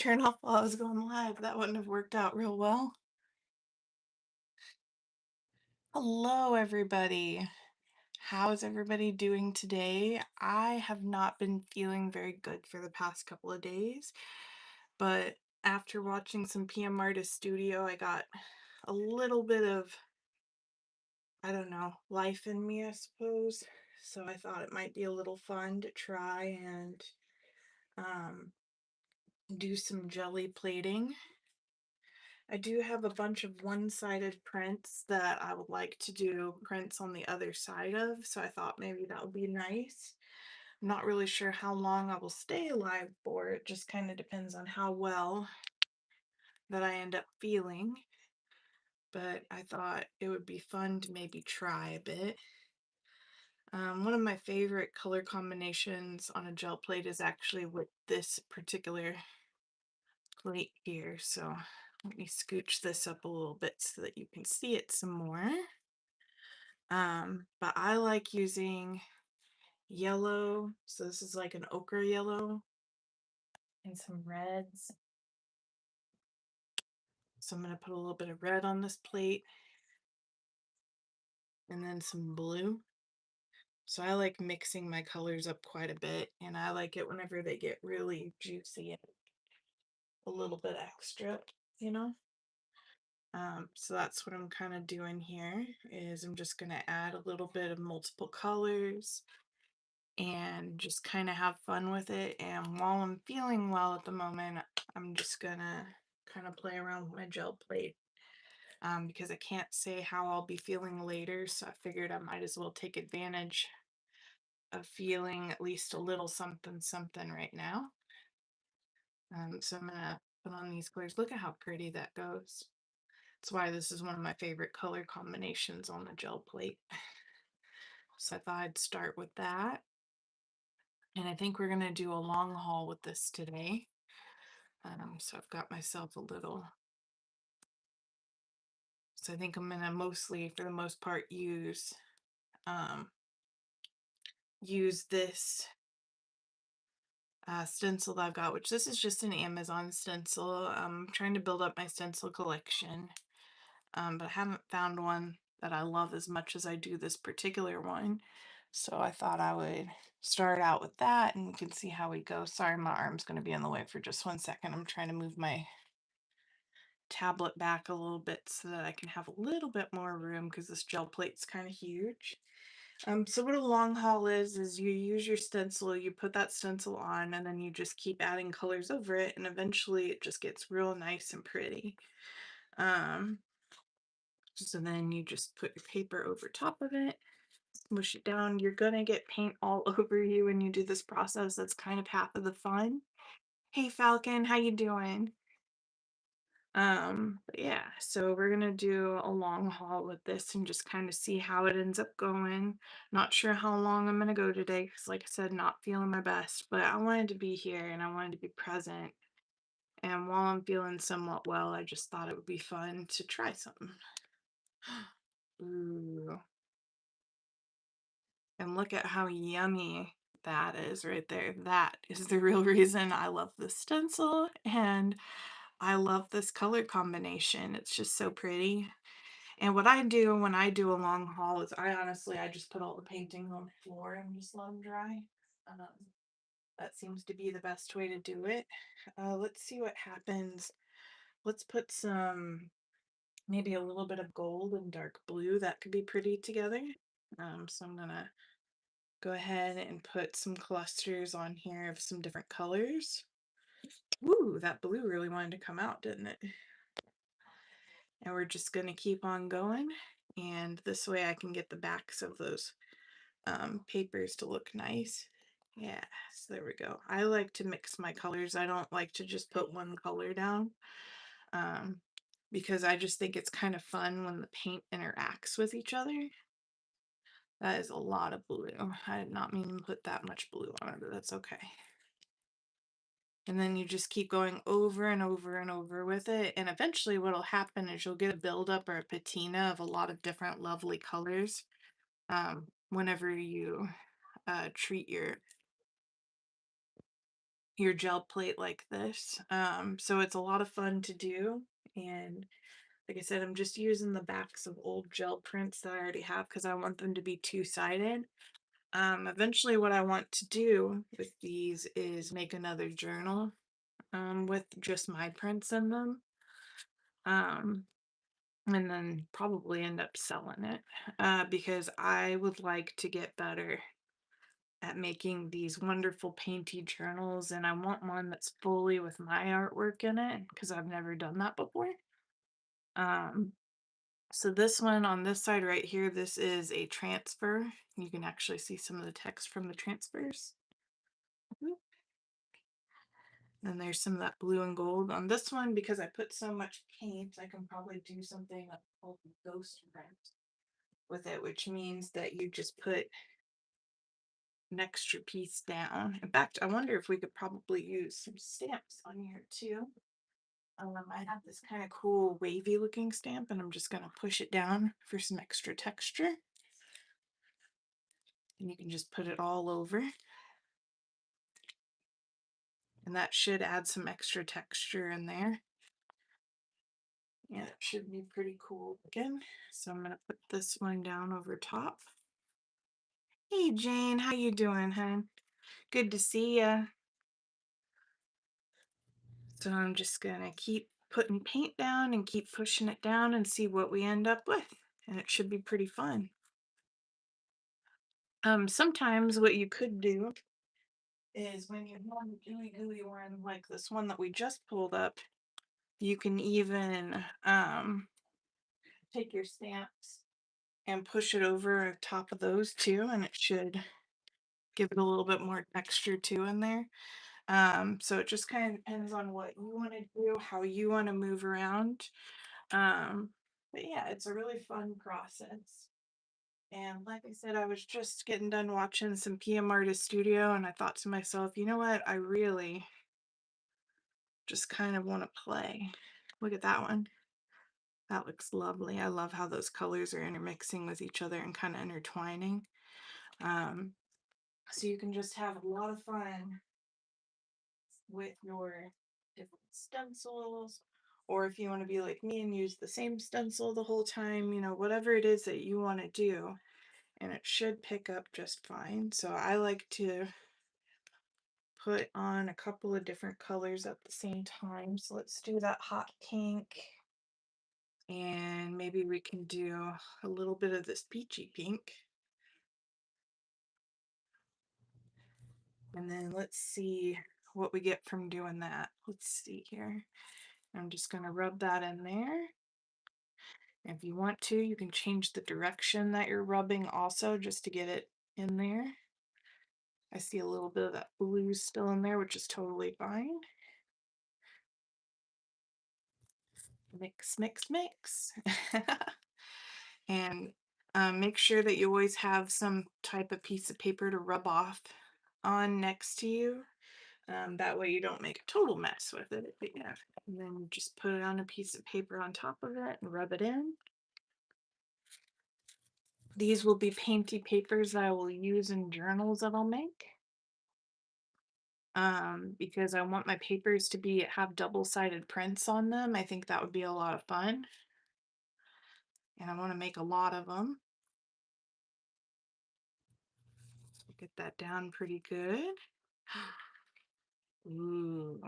Turn off while I was going live. That wouldn't have worked out real well. Hello, everybody. How is everybody doing today? I have not been feeling very good for the past couple of days, but after watching some PM Artist Studio, I got a little bit of, I don't know, life in me, I suppose. So I thought it might be a little fun to try and um, do some jelly plating. I do have a bunch of one-sided prints that I would like to do prints on the other side of, so I thought maybe that would be nice. I'm not really sure how long I will stay alive for. It just kind of depends on how well that I end up feeling, but I thought it would be fun to maybe try a bit. One of my favorite color combinations on a gel plate is actually with this particular plate here, so let me scooch this up a little bit so that you can see it some more. But I like using yellow, so this is like an ochre yellow, and some reds. So I'm going to put a little bit of red on this plate, and then some blue. So I like mixing my colors up quite a bit, and I like it whenever they get really juicy and a little bit extra, you know? So that's what I'm kind of doing here, is I'm just going to add a little bit of multiple colors and just kind of have fun with it. And while I'm feeling well at the moment, I'm just gonna kind of play around with my gel plate, because I can't say how I'll be feeling later. So I figured I might as well take advantage of feeling at least a little something something right now. So I'm gonna put on these colors. Look at how pretty that goes. That's why this is one of my favorite color combinations on the gel plate. So I thought I'd start with that. And I think we're going to do a long haul with this today. So I've got myself a little. So I think I'm going to mostly, for the most part, um, use this stencil that I've got, which this is just an Amazon stencil. I'm trying to build up my stencil collection, but I haven't found one that I love as much as I do this particular one. So I thought I would start out with that, and we can see how we go. Sorry, my arm's going to be in the way for just 1 second. I'm trying to move my tablet back a little bit so that I can have a little bit more room because this gel plate's kind of huge. So what a long haul is you use your stencil, you put that stencil on, and then you just keep adding colors over it, and eventually it just gets real nice and pretty. Um, so then you just put your paper over top of it, smush it down. You're gonna get paint all over you when you do this process. That's kind of half of the fun. Hey Falcon, how you doing? But yeah, so we're gonna do a long haul with this and just kind of see how it ends up going. Not sure how long I'm gonna go today because, like I said, not feeling my best, but I wanted to be here and I wanted to be present. And while I'm feeling somewhat well, I just thought it would be fun to try something. Ooh, and look at how yummy that is right there. That is the real reason I love this stencil and I love this color combination. It's just so pretty. And what I do when I do a long haul is I just put all the paintings on the floor and just let them dry. Um, that seems to be the best way to do it. Let's see what happens. Let's put maybe a little bit of gold and dark blue. That could be pretty together. So I'm gonna go ahead and put some clusters on here of some different colors. Woo, that blue really wanted to come out, didn't it? And we're just gonna keep on going. And this way I can get the backs of those papers to look nice. Yeah, so there we go. I like to mix my colors. I don't like to just put one color down, um, because I just think it's kind of fun when the paint interacts with each other. That is a lot of blue. I did not mean to put that much blue on it, but that's okay. And then you just keep going over and over and over with it. And eventually what'll happen is you'll get a buildup or a patina of a lot of different lovely colors, whenever you treat your gel plate like this. So it's a lot of fun to do. And like I said, I'm just using the backs of old gel prints that I already have because I want them to be two-sided. Eventually what I want to do with these is make another journal with just my prints in them. Um, and then probably end up selling it because I would like to get better at making these wonderful painty journals, and I want one that's fully with my artwork in it because I've never done that before. Um, so this one on this side right here, this is a transfer. You can actually see some of the text from the transfers. Mhm. And there's some of that blue and gold. On this one, because I put so much paint, I can probably do something like called ghost print with it, which means that you just put an extra piece down. In fact, I wonder if we could probably use some stamps on here too. I have this kind of cool wavy looking stamp and I'm just going to push it down for some extra texture. And you can just put it all over. And that should add some extra texture in there. And it should be pretty cool looking. So I'm going to put this one down over top. Hey Jane, how you doing, hon? Good to see ya. So I'm just gonna keep putting paint down and keep pushing it down and see what we end up with. And it should be pretty fun. Sometimes what you could do is when you have a gooey gooey one like this one that we just pulled up, you can even take your stamps and push it over top of those too, and it should give it a little bit more texture too in there. So it just kind of depends on what you want to do, how you want to move around. But yeah, it's a really fun process. And like I said, I was just getting done watching some PM Artist Studio, and I thought to myself, you know what? I really just kind of want to play. Look at that one. That looks lovely. I love how those colors are intermixing with each other and kind of intertwining. Um, so you can just have a lot of fun with your different stencils, or if you want to be like me and use the same stencil the whole time, you know, whatever it is that you want to do, and it should pick up just fine. So I like to put on a couple of different colors at the same time. So let's do that hot pink, and maybe we can do a little bit of this peachy pink. And then let's see what we get from doing that. Let's see here. I'm just going to rub that in there. If you want to, you can change the direction that you're rubbing also just to get it in there. I see a little bit of that blue still in there, which is totally fine. Mix, mix, mix. And make sure that you always have some type of piece of paper to rub off on next to you. That way you don't make a total mess with it. But yeah, and then you just put it on a piece of paper on top of it and rub it in. These will be painty papers that I will use in journals that I'll make. Because I want my papers to have double-sided prints on them. I think that would be a lot of fun. And I want to make a lot of them. Get that down pretty good. Ooh.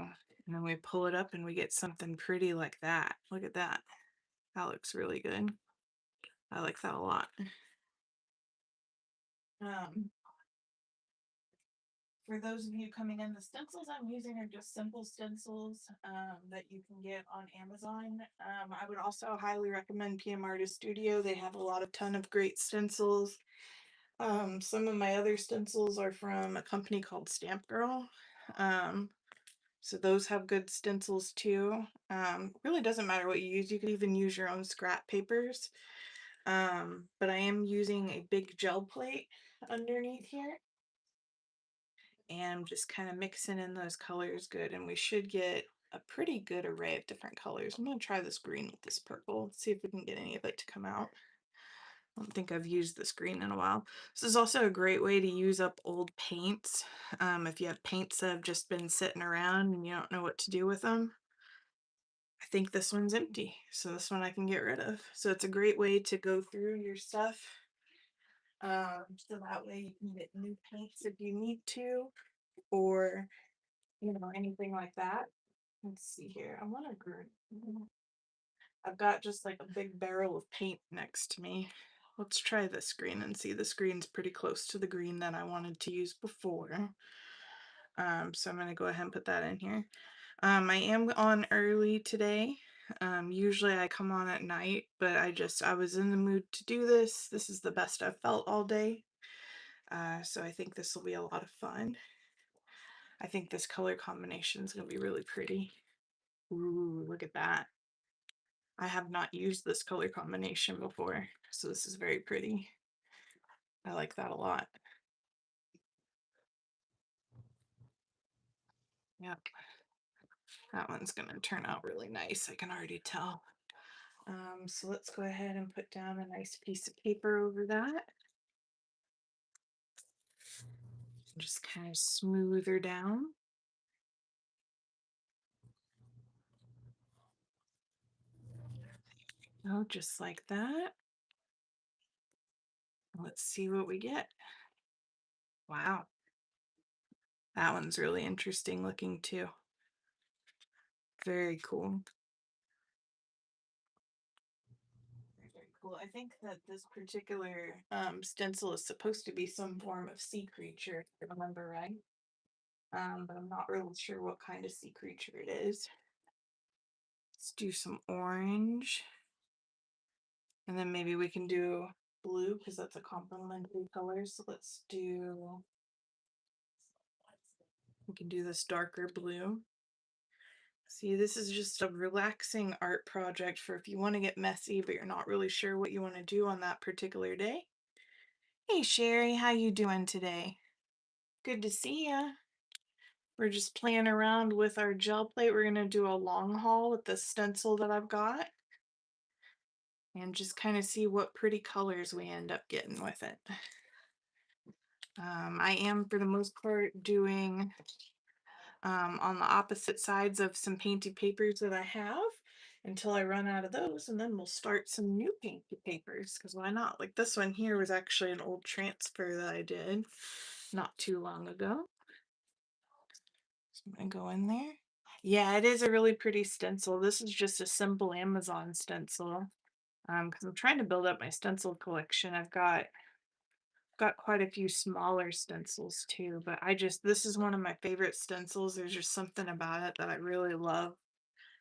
And then we pull it up and we get something pretty like that. Look at that. That looks really good. I like that a lot. Um, for those of you coming in, the stencils I'm using are just simple stencils that you can get on Amazon. I would also highly recommend PM Artist Studio. They have a ton of great stencils. Some of my other stencils are from a company called Stamp Girl. So those have good stencils too. Really doesn't matter what you use. You could even use your own scrap papers. But I am using a big gel plate underneath here. And I'm just kind of mixing in those colors good. And we should get a pretty good array of different colors. I'm going to try this green with this purple. See if we can get any of it to come out. don't think I've used this green in a while. This is also a great way to use up old paints. If you have paints that have just been sitting around and you don't know what to do with them, I think this one's empty, so this one I can get rid of. So it's a great way to go through your stuff. So that way you can get new paints if you need to, or anything like that. Let's see here. I want to. I've got just like a big barrel of paint next to me. Let's try this green and see. This green's pretty close to the green that I wanted to use before. So I'm going to go ahead and put that in here. I am on early today. Usually I come on at night, but I was in the mood to do this. This is the best I've felt all day. So I think this will be a lot of fun. I think this color combination is going to be really pretty. Ooh, look at that. I have not used this color combination before, so this is very pretty. I like that a lot. Yep. That one's gonna turn out really nice, I can already tell. So let's go ahead and put down a nice piece of paper over that. Just kind of smooth her down. Oh, just like that. Let's see what we get. Wow. That one's really interesting looking too. Very cool. Very cool. I think that this particular stencil is supposed to be some form of sea creature, if I remember right. But I'm not really sure what kind of sea creature it is. Let's do some orange. And then maybe we can do blue because that's a complementary color. So we can do this darker blue. See, this is just a relaxing art project for if you want to get messy, but you're not really sure what you want to do on that particular day. Hey Sherry, how you doing today? Good to see ya. We're just playing around with our gel plate. We're gonna do a long haul with the stencil that I've got and just kind of see what pretty colors we end up getting with it. I am for the most part doing on the opposite sides of some painty papers that I have until I run out of those, and then we'll start some new painty papers because why not? Like this one here was actually an old transfer that I did not too long ago. So I'm gonna go in there. Yeah, it is a really pretty stencil. This is just a simple Amazon stencil. Because I'm trying to build up my stencil collection. I've got quite a few smaller stencils too, but this is one of my favorite stencils. There's just something about it that I really love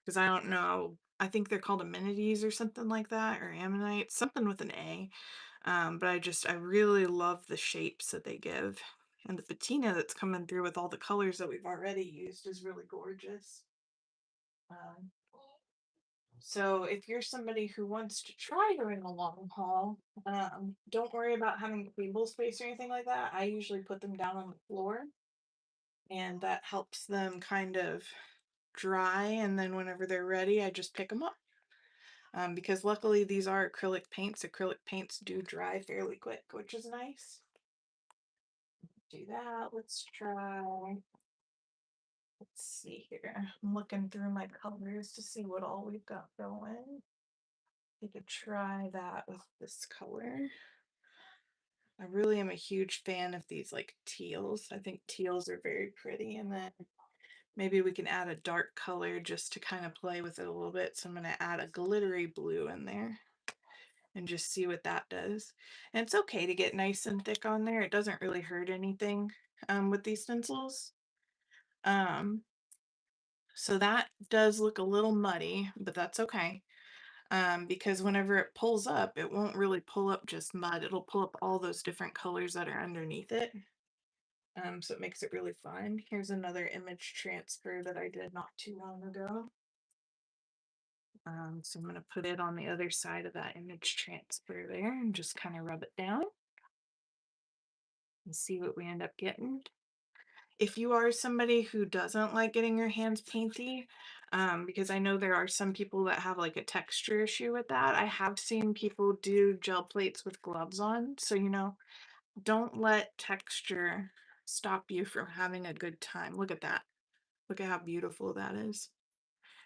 because I don't know. I think they're called amenities or something like that, or ammonite, something with an A. But I really love the shapes that they give. And the patina that's coming through with all the colors that we've already used is really gorgeous. Um, so if you're somebody who wants to try doing a long haul, don't worry about having table space or anything like that. I usually put them down on the floor, and that helps them kind of dry. And then whenever they're ready, I just pick them up. Because luckily these are acrylic paints. Acrylic paints do dry fairly quick, which is nice. Do that. Let's try. Let's see here. I'm looking through my colors to see what all we've got going. We could try that with this color. I really am a huge fan of these like teals. I think teals are very pretty. And then maybe we can add a dark color just to kind of play with it a little bit. So I'm going to add a glittery blue in there and just see what that does. And it's okay to get nice and thick on there. It doesn't really hurt anything with these stencils. So that does look a little muddy, but that's okay. Because whenever it pulls up, it won't really pull up just mud. It'll pull up all those different colors that are underneath it. So it makes it really fun. Here's another image transfer that I did not too long ago. So I'm going to put it on the other side of that image transfer there and just kind of rub it down and see what we end up getting. If you are somebody who doesn't like getting your hands painty, because I know there are some people that have like a texture issue with that. I have seen people do gel plates with gloves on. So, don't let texture stop you from having a good time. Look at that. Look at how beautiful that is.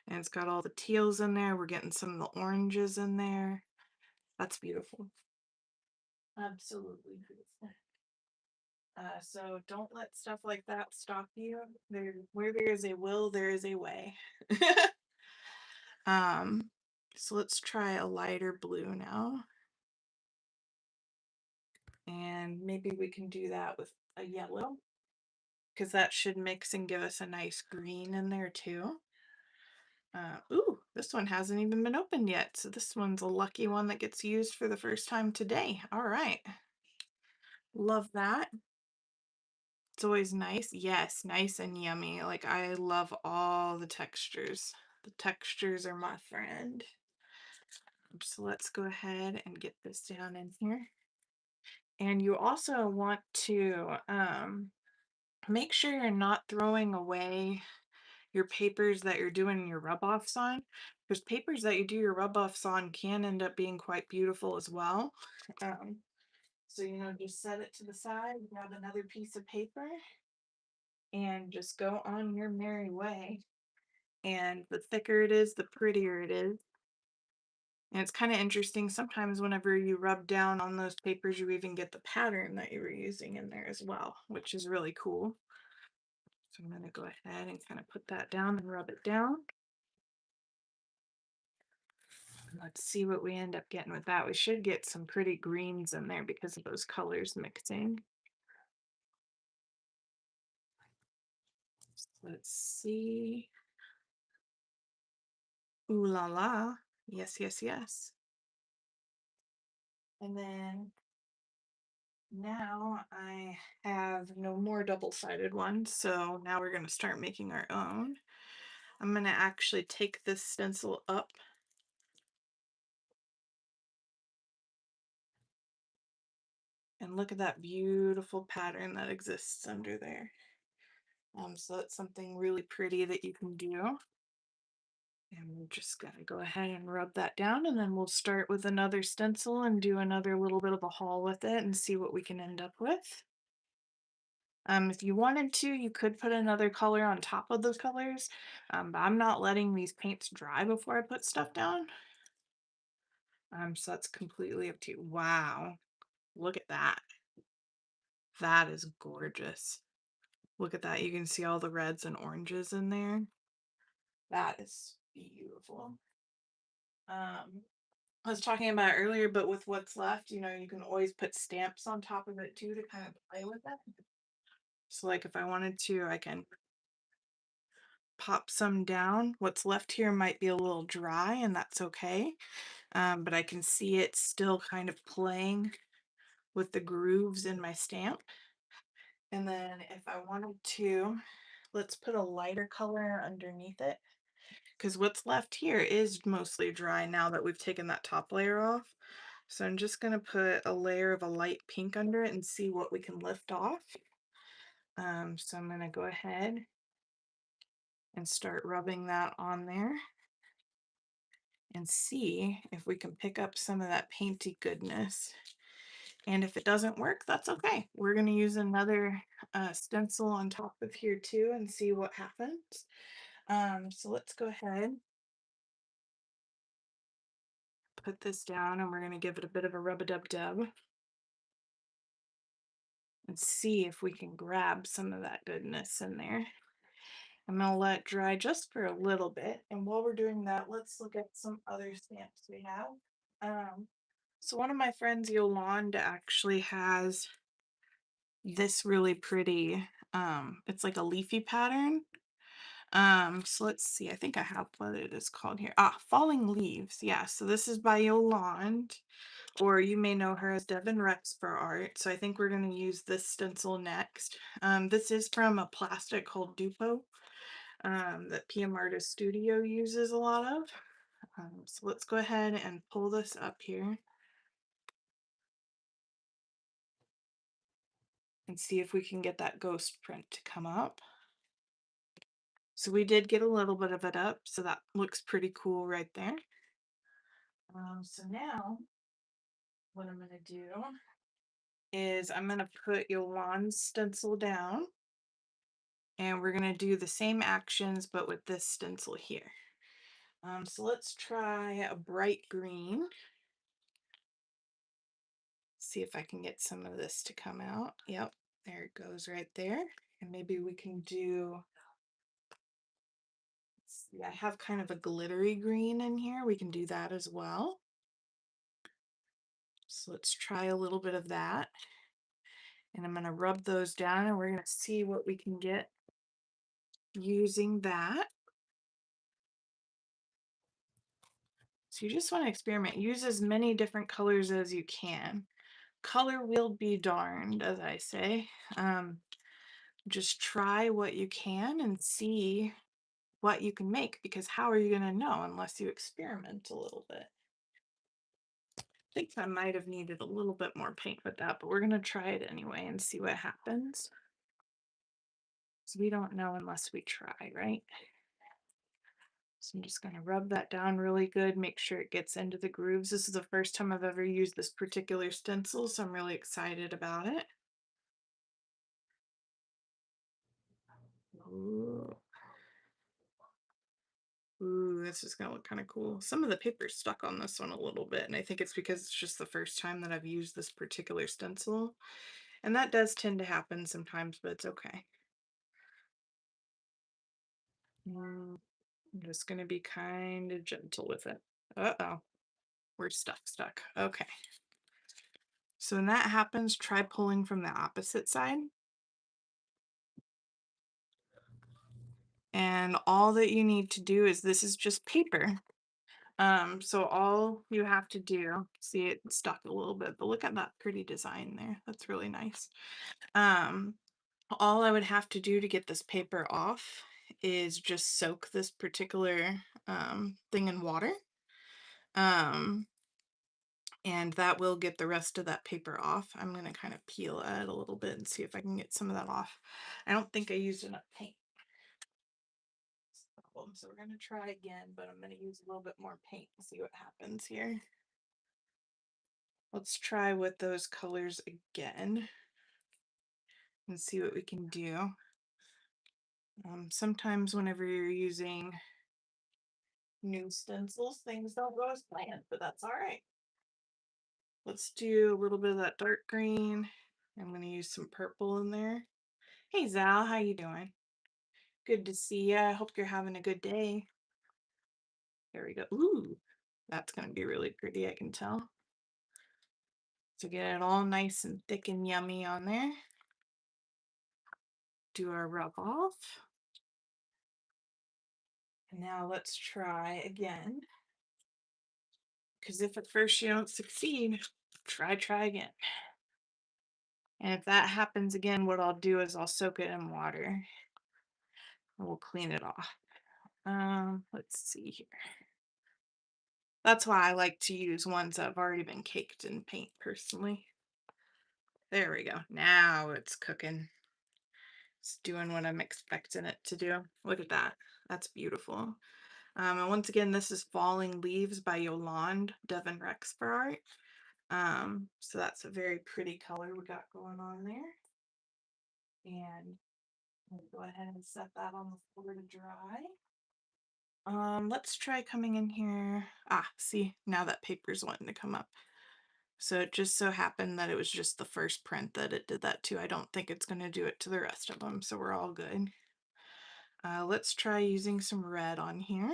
And it's got all the teals in there. We're getting some of the oranges in there. That's beautiful. Absolutely beautiful. So don't let stuff like that stop you. Where there is a will, there is a way. um, so let's try a lighter blue now. And maybe we can do that with a yellow, because that should mix and give us a nice green in there too. Ooh, this one hasn't even been opened yet. So this one's a lucky one that gets used for the first time today. All right. Love that. It's always nice. Yes, nice and yummy. Like, I love all the textures. The textures are my friend. So let's go ahead and get this down in here. And you also want to make sure you're not throwing away your papers that you're doing your rub offs on. Because papers that you do your rub offs on can end up being quite beautiful as well. Um, so, just set it to the side, grab another piece of paper, and just go on your merry way. And the thicker it is, the prettier it is. And it's kind of interesting. Sometimes whenever you rub down on those papers, you even get the pattern that you were using in there as well, which is really cool. So I'm going to go ahead and kind of put that down and rub it down. Let's see what we end up getting with that. We should get some pretty greens in there because of those colors mixing. Let's see. Ooh la la. Yes, yes, yes. And then now I have no more double-sided ones, so now we're going to start making our own. I'm going to actually take this stencil up and look at that beautiful pattern that exists under there. So that's something really pretty that you can do. And we're just going to go ahead and rub that down, and then we'll start with another stencil and do another little bit of a haul with it and see what we can end up with. If you wanted to, you could put another color on top of those colors, but I'm not letting these paints dry before I put stuff down. So that's completely up to you. Wow, look at that. That is gorgeous. Look at that. You can see all the reds and oranges in there. That is beautiful. I was talking about earlier, but with what's left, you can always put stamps on top of it too to kind of play with it. So like if I wanted to, I can pop some down. What's left here might be a little dry, and that's okay. But I can see it still kind of playing with the grooves in my stamp. And then if I wanted to, let's put a lighter color underneath it, because what's left here is mostly dry now that we've taken that top layer off. So I'm just going to put a layer of a light pink under it and see what we can lift off. So I'm going to go ahead and start rubbing that on there and see if we can pick up some of that painty goodness. And if it doesn't work, that's okay. We're going to use another stencil on top of here too and see what happens. So let's go ahead, put this down, and we're going to give it a bit of a rub-a-dub-dub and see if we can grab some of that goodness in there. I'm going to let it dry just for a little bit. And while we're doing that, let's look at some other stamps we have. So one of my friends, Yolanda, actually has this really pretty, it's like a leafy pattern. So let's see, I think I have what it is called here. Falling Leaves. Yeah, so this is by Yolande, or you may know her as Devin Rex for art. So I think we're going to use this stencil next. This is from a plastic called Dupo, that PM Artist Studio uses a lot of. So let's go ahead and pull this up here and see if we can get that ghost print to come up. So we did get a little bit of it up, so that looks pretty cool right there. So now what I'm gonna do is I'm gonna put Yolan's stencil down, and we're gonna do the same actions but with this stencil here. So let's try a bright green. See if I can get some of this to come out. Yep, there it goes right there. And maybe we can do, see, I have kind of a glittery green in here. We can do that as well. So let's try a little bit of that. And I'm going to rub those down and we're going to see what we can get using that. So you just want to experiment. Use as many different colors as you can. Color will be darned, as I say. Just try what you can and see what you can make, because how are you going to know unless you experiment a little bit? I think I might have needed a little bit more paint with that, but we're going to try it anyway and see what happens. So we don't know unless we try, right? So I'm just going to rub that down really good, make sure it gets into the grooves. This is the first time I've ever used this particular stencil, so I'm really excited about it. Ooh. Ooh, this is gonna look kind of cool. Some of the paper's stuck on this one a little bit, and I think it's because it's just the first time that I've used this particular stencil. And that does tend to happen sometimes, but it's okay. I'm just gonna be kind of gentle with it. Uh-oh, we're stuck. Okay. So when that happens, try pulling from the opposite side. And all that you need to do is, this is just paper. So all you have to do, see it stuck a little bit, but look at that pretty design there. That's really nice. Um, all I would have to do to get this paper off is just soak this particular thing in water. Um, and that will get the rest of that paper off. I'm going to kind of peel it a little bit and see if I can get some of that off. I don't think I used enough paint. So we're going to try again, but I'm going to use a little bit more paint and see what happens here. Let's try with those colors again and see what we can do. Sometimes whenever you're using new stencils, things don't go as planned, but that's all right. Let's do a little bit of that dark green. I'm going to use some purple in there. Hey Zal, how you doing? Good to see you. I hope you're having a good day. There we go. Ooh, that's going to be really pretty, I can tell. So get it all nice and thick and yummy on there. Do our rub off. And now let's try again. Because if at first you don't succeed, try again. And if that happens again, what I'll do is I'll soak it in water and we'll clean it off. Let's see here. That's why I like to use ones that have already been caked in paint personally. There we go. Now it's cooking. It's doing what I'm expecting it to do. Look at that. That's beautiful. And once again, this is Falling Leaves by Yolande Devon Rexford. So that's a very pretty color we got going on there. And we'll go ahead and set that on the floor to dry. Let's try coming in here. Ah, see, now that paper's wanting to come up. So it just so happened that it was just the first print that it did that to. I don't think it's going to do it to the rest of them, so we're all good. Let's try using some red on here.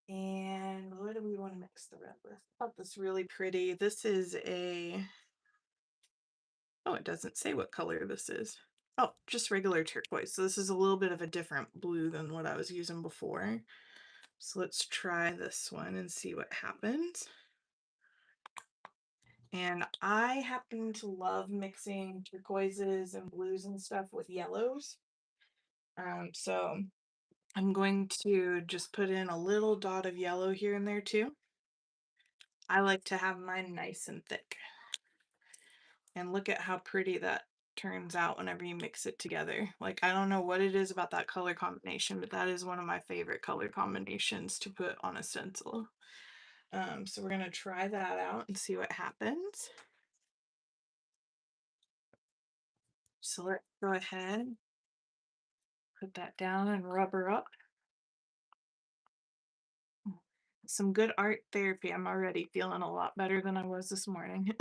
And what do we want to mix the red with? I thought this really pretty. This is a, oh, it doesn't say what color this is. Oh, just regular turquoise. So this is a little bit of a different blue than what I was using before. So let's try this one and see what happens. And I happen to love mixing turquoises and blues and stuff with yellows. So I'm going to just put in a little dot of yellow here and there too. I like to have mine nice and thick. And look at how pretty that turns out whenever you mix it together. Like, I don't know what it is about that color combination, but that is one of my favorite color combinations to put on a stencil. So we're gonna try that out and see what happens. So let's go ahead, put that down and rubber up. Some good art therapy. I'm already feeling a lot better than I was this morning.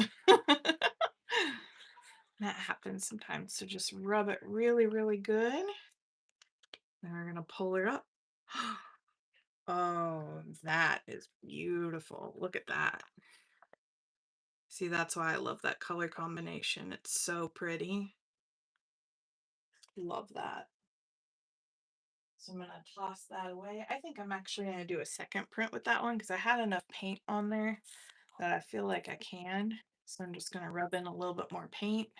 That happens sometimes. So just rub it really, really good. Then we're gonna pull her up. Oh, that is beautiful. Look at that. See, that's why I love that color combination. It's so pretty. Love that. So I'm gonna toss that away. I think I'm actually gonna do a second print with that one because I had enough paint on there that I feel like I can. So I'm just gonna rub in a little bit more paint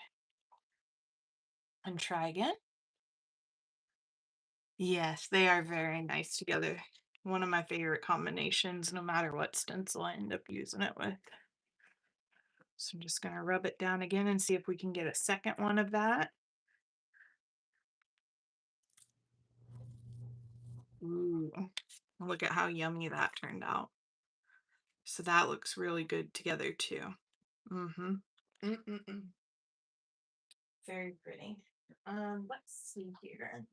and try again. Yes, they are very nice together. One of my favorite combinations, no matter what stencil I end up using it with. So I'm just gonna rub it down again and see if we can get a second one of that. Ooh, look at how yummy that turned out. So that looks really good together too. Mm-hmm. Mm-mm-mm. Very pretty. Let's see here.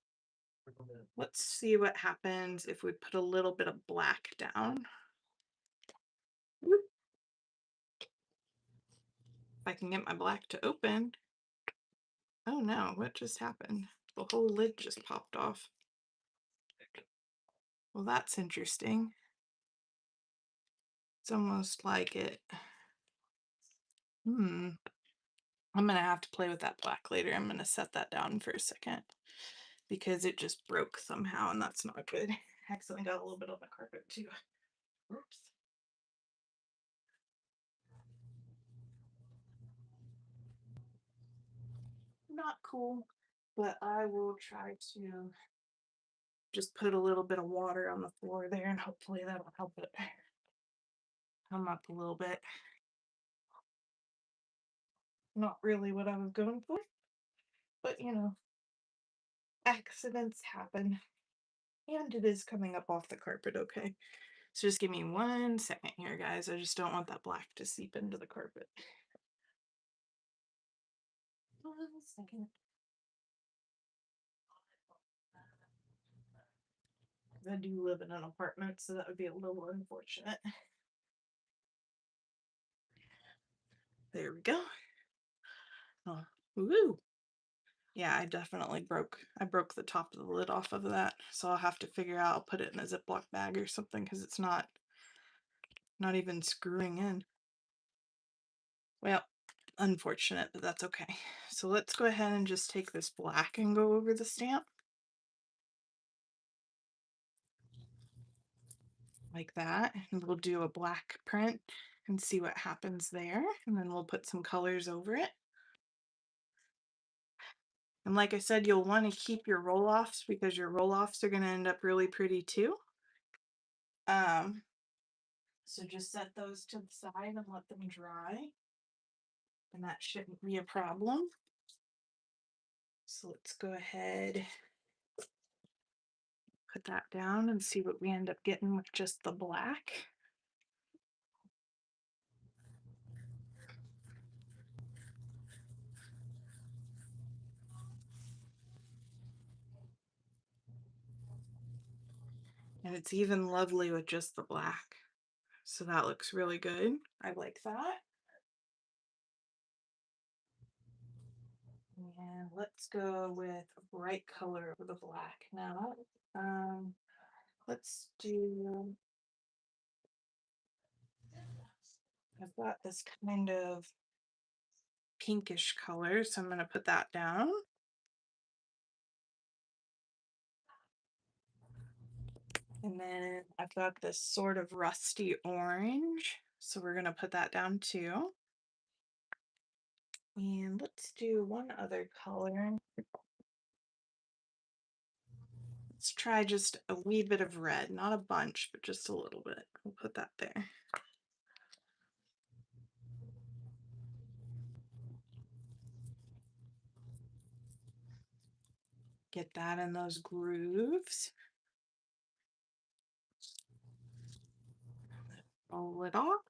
Let's see what happens if we put a little bit of black down. Whoop. If I can get my black to open. Oh no, what just happened? The whole lid just popped off. Well, that's interesting. It's almost like it. I'm gonna have to play with that black later. I'm gonna set that down for a second because it just broke somehow and that's not good. I accidentally got a little bit on the carpet too. Oops. Not cool, but I will try to just put a little bit of water on the floor there and hopefully that'll help it come up a little bit. Not really what I was going for, but accidents happen. And it is coming up off the carpet, okay? So just give me 1 second here, guys. I just don't want that black to seep into the carpet. 1 second. I do live in an apartment, so that would be a little unfortunate. There we go. Oh, woo! Yeah, I broke the top of the lid off of that. So I'll have to figure out, I'll put it in a Ziploc bag or something because it's not even screwing in. Well, unfortunate, but that's okay. So let's go ahead and just take this black and go over the stamp. Like that. And we'll do a black print and see what happens there. And then we'll put some colors over it. And like I said, you'll want to keep your roll-offs because your roll-offs are going to end up really pretty too. So just set those to the side and let them dry. And that shouldn't be a problem. So let's go ahead, put that down and see what we end up getting with just the black. And it's even lovely with just the black. So that looks really good. I like that. And let's go with a bright color over the black now. Let's do, I've got this kind of pinkish color, so I'm going to put that down. And then I've got this sort of rusty orange, so we're going to put that down too. And let's do one other color. Let's try just a wee bit of red, not a bunch, but just a little bit. We'll put that there. Get that in those grooves. Roll it off.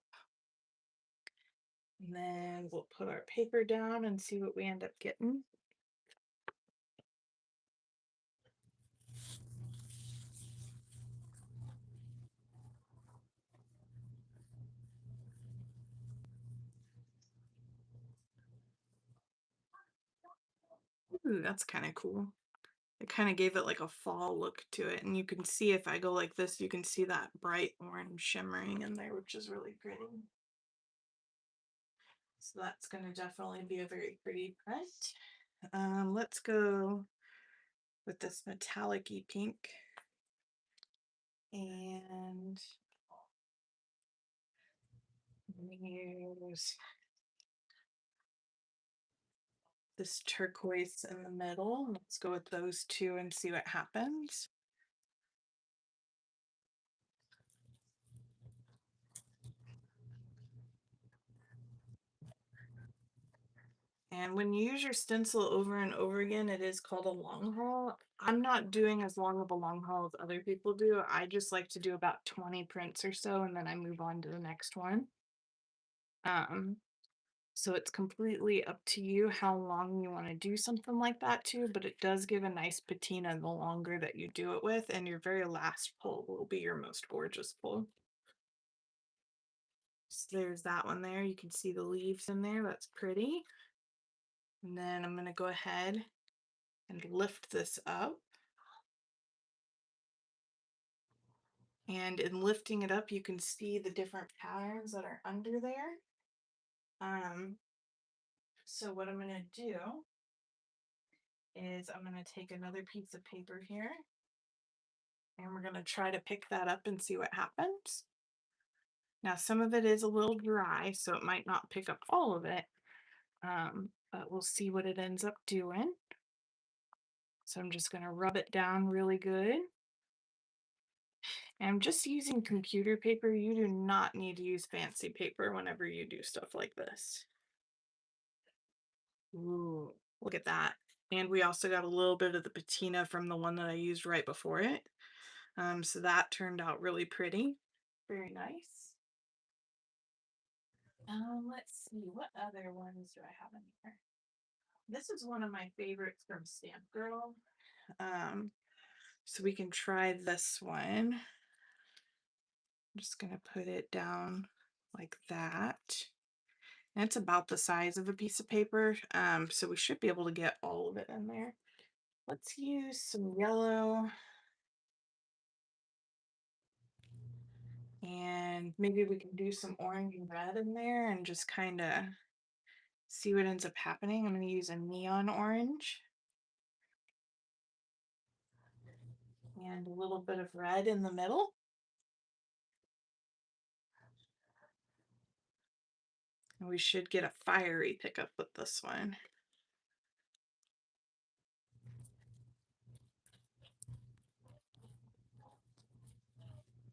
And then we'll put our paper down and see what we end up getting. Ooh, that's kind of cool. It kind of gave it like a fall look to it. And you can see if I go like this, you can see that bright orange shimmering in there, which is really pretty. So that's going to definitely be a very pretty print. Let's go with this metallic-y pink. And use this turquoise in the middle. Let's go with those two and see what happens. And when you use your stencil over and over again, it is called a long haul. I'm not doing as long of a long haul as other people do. I just like to do about 20 prints or so, and then I move on to the next one. Um, so it's completely up to you how long you want to do something like that too, but it does give a nice patina the longer that you do it with, and your very last pull will be your most gorgeous pull. So there's that one there. You can see the leaves in there. That's pretty. And then I'm going to go ahead and lift this up. And in lifting it up, you can see the different patterns that are under there. So what I'm going to do is I'm going to take another piece of paper here, and we're going to try to pick that up and see what happens. Now, some of it is a little dry, so it might not pick up all of it, but we'll see what it ends up doing. So I'm just going to rub it down really good. And I'm just using computer paper. You do not need to use fancy paper whenever you do stuff like this. Ooh, look at that. And we also got a little bit of the patina from the one that I used right before it. So that turned out really pretty. Very nice. Let's see, what other ones do I have in here? This is one of my favorites from Stamp Girl. So we can try this one. I'm just gonna put it down like that. And it's about the size of a piece of paper, so we should be able to get all of it in there. Let's use some yellow. And maybe we can do some orange and red in there and just kind of see what ends up happening. I'm going to use a neon orange and a little bit of red in the middle. And we should get a fiery pickup with this one.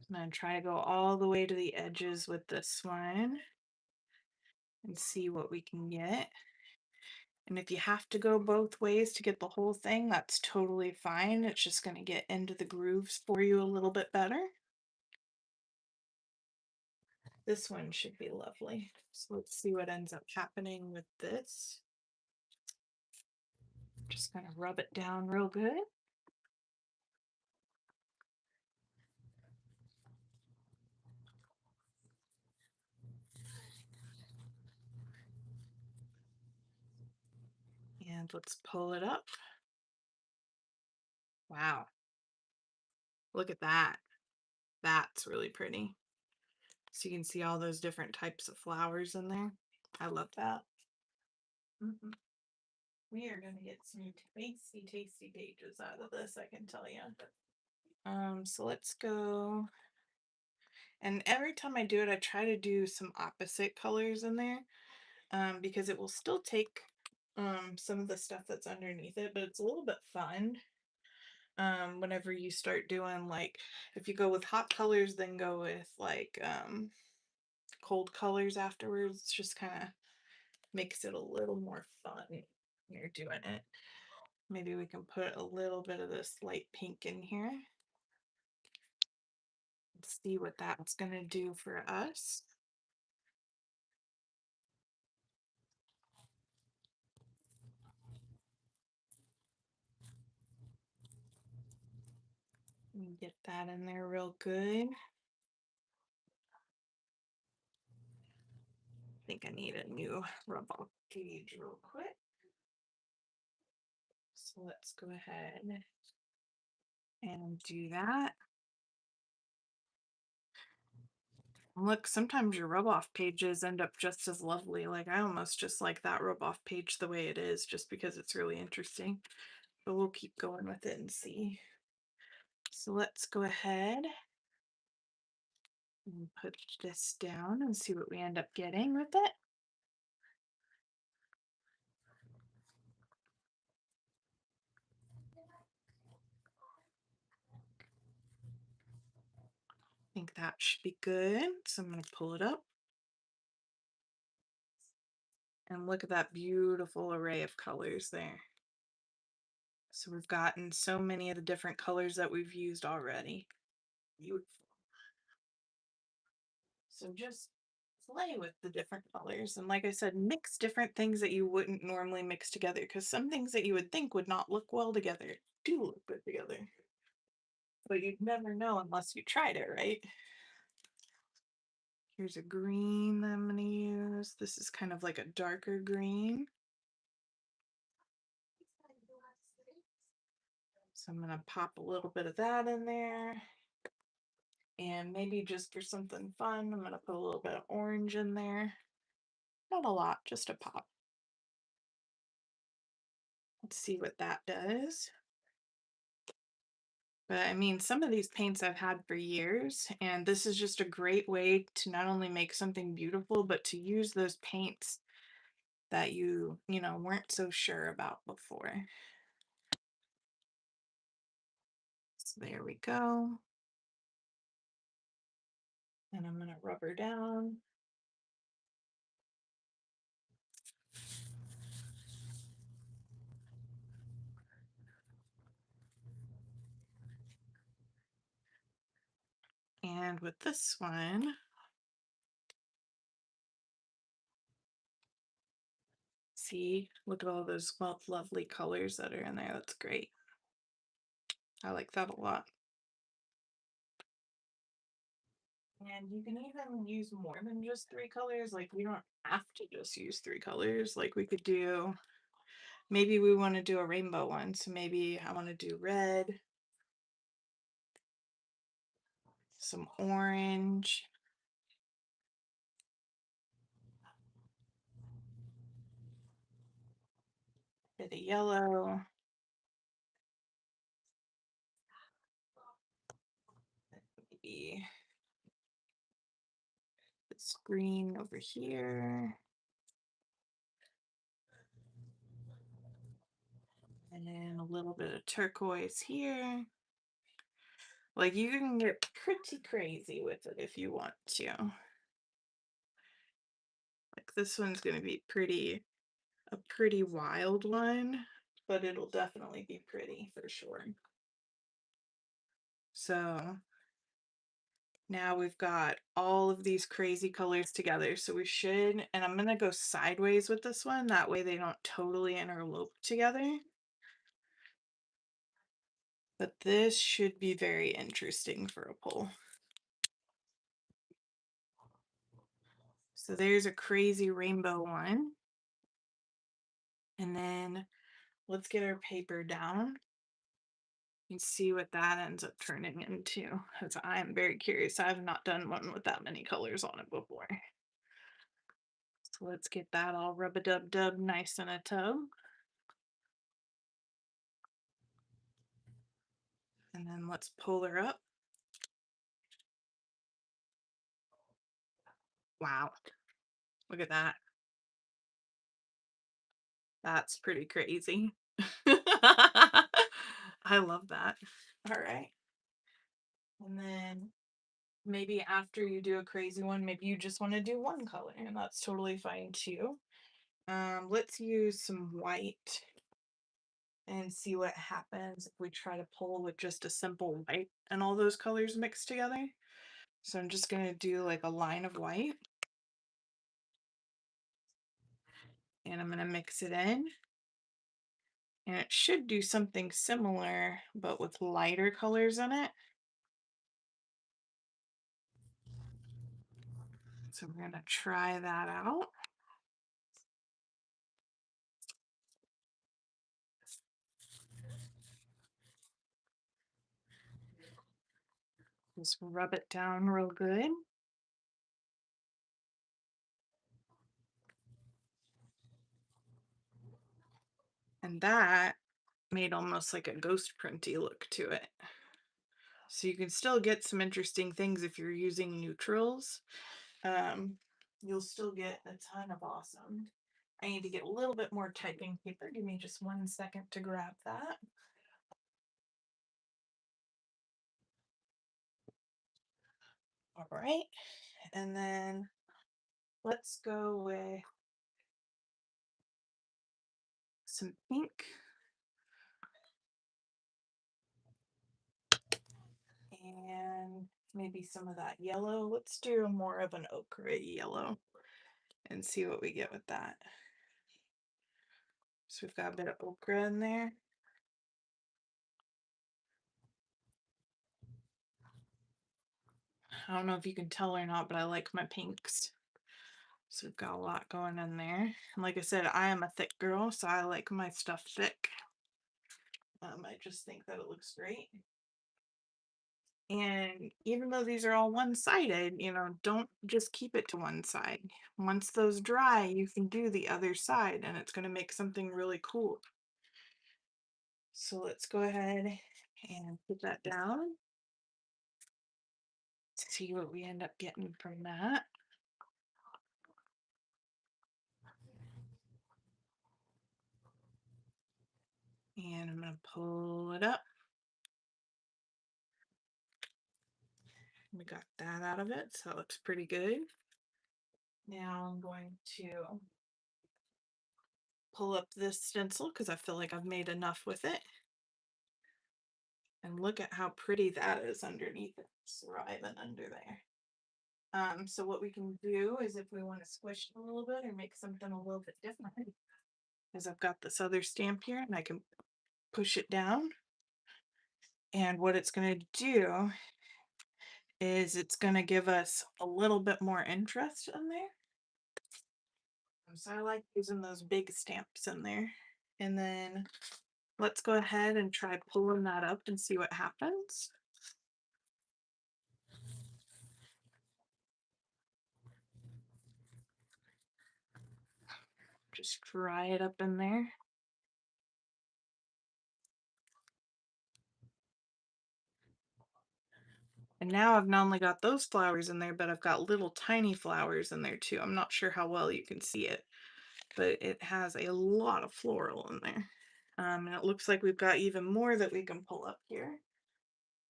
I'm going to try to go all the way to the edges with this one and see what we can get. And if you have to go both ways to get the whole thing, that's totally fine. It's just going to get into the grooves for you a little bit better. This one should be lovely. So let's see what ends up happening with this. Just going to rub it down real good. And let's pull it up. Wow. Look at that. That's really pretty. So you can see all those different types of flowers in there. I love that. We are going to get some tasty, tasty pages out of this, I can tell you. So let's go. And every time I do it, I try to do some opposite colors in there, because it will still take some of the stuff that's underneath it, but it's a little bit fun. Whenever you start doing, like, if you go with hot colors, then go with like cold colors afterwards, just kind of makes it a little more fun when you're doing it. Maybe we can put a little bit of this light pink in here. See what that's going to do for us. Get that in there real good. I think I need a new rub-off page real quick. So let's go ahead and do that. Look, sometimes your rub-off pages end up just as lovely. Like I almost just like that rub-off page the way it is, just because it's really interesting. But we'll keep going with it and see. So let's go ahead and put this down and see what we end up getting with it. I think that should be good. So I'm going to pull it up. And look at that beautiful array of colors there. So we've gotten so many of the different colors that we've used already. Beautiful. So just play with the different colors. And like I said, mix different things that you wouldn't normally mix together, because some things that you would think would not look well together do look good together. But you'd never know unless you tried it, right? Here's a green that I'm going to use. This is kind of like a darker green. So I'm going to pop a little bit of that in there. And maybe just for something fun, I'm going to put a little bit of orange in there. Not a lot, just a pop. Let's see what that does. But I mean, some of these paints I've had for years, and this is just a great way to not only make something beautiful, but to use those paints that you know, weren't so sure about before. So there we go. And I'm going to rub her down. And with this one, see, look at all those lovely colors that are in there. That's great. I like that a lot. And you can even use more than just 3 colors. Like we don't have to just use 3 colors. Like we could do, maybe we want to do a rainbow one. So maybe I want to do red, some orange, bit of yellow, maybe this green over here. And then a little bit of turquoise here. Like you can get pretty crazy with it if you want to. Like this one's going to be a pretty wild one, but it'll definitely be pretty for sure. So now we've got all of these crazy colors together. So we should, and I'm going to go sideways with this one. That way they don't totally interlope together. But this should be very interesting for a pull. So there's a crazy rainbow one. And then let's get our paper down and see what that ends up turning into, because I am very curious. I have not done one with that many colors on it before. So let's get that all rub-a-dub-dub nice in a tub. And then let's pull her up. Wow. Look at that. That's pretty crazy. I love that. All right. And then maybe after you do a crazy one, maybe you just want to do one color, and that's totally fine too. Let's use some white. and see what happens if we try to pull with just a simple white and all those colors mixed together. So I'm just going to do like a line of white and I'm going to mix it in. And it should do something similar, but with lighter colors in it. So we're going to try that out. Just rub it down real good. And that made almost like a ghost printy look to it. So you can still get some interesting things if you're using neutrals. Um, you'll still get a ton of awesome. I need to get a little bit more typing paper. Give me just 1 second to grab that. All right. And then let's go with some pink. And maybe some of that yellow. Let's do more of an ochre yellow and see what we get with that. So we've got a bit of ochre in there. I don't know if you can tell or not, but I like my pinks. So we've got a lot going in there. And like I said, I am a thick girl, so I like my stuff thick. I just think that it looks great. And even though these are all one-sided, don't just keep it to one side. Once those dry, you can do the other side and it's going to make something really cool. So let's go ahead and put that down. See what we end up getting from that. And I'm going to pull it up. We got that out of it, so that looks pretty good. Now I'm going to pull up this stencil because I feel like I've made enough with it. And look at how pretty that is underneath it. It's thriving under there. So what we can do is if we want to squish it a little bit or make something a little bit different, is I've got this other stamp here and I can push it down. And what it's going to do is it's going to give us a little bit more interest in there. So I like using those big stamps in there. And then let's go ahead and try pulling that up and see what happens. Just dry it up in there. And now I've not only got those flowers in there, but I've got little tiny flowers in there too. I'm not sure how well you can see it, but it has a lot of floral in there. And it looks like we've got even more that we can pull up here,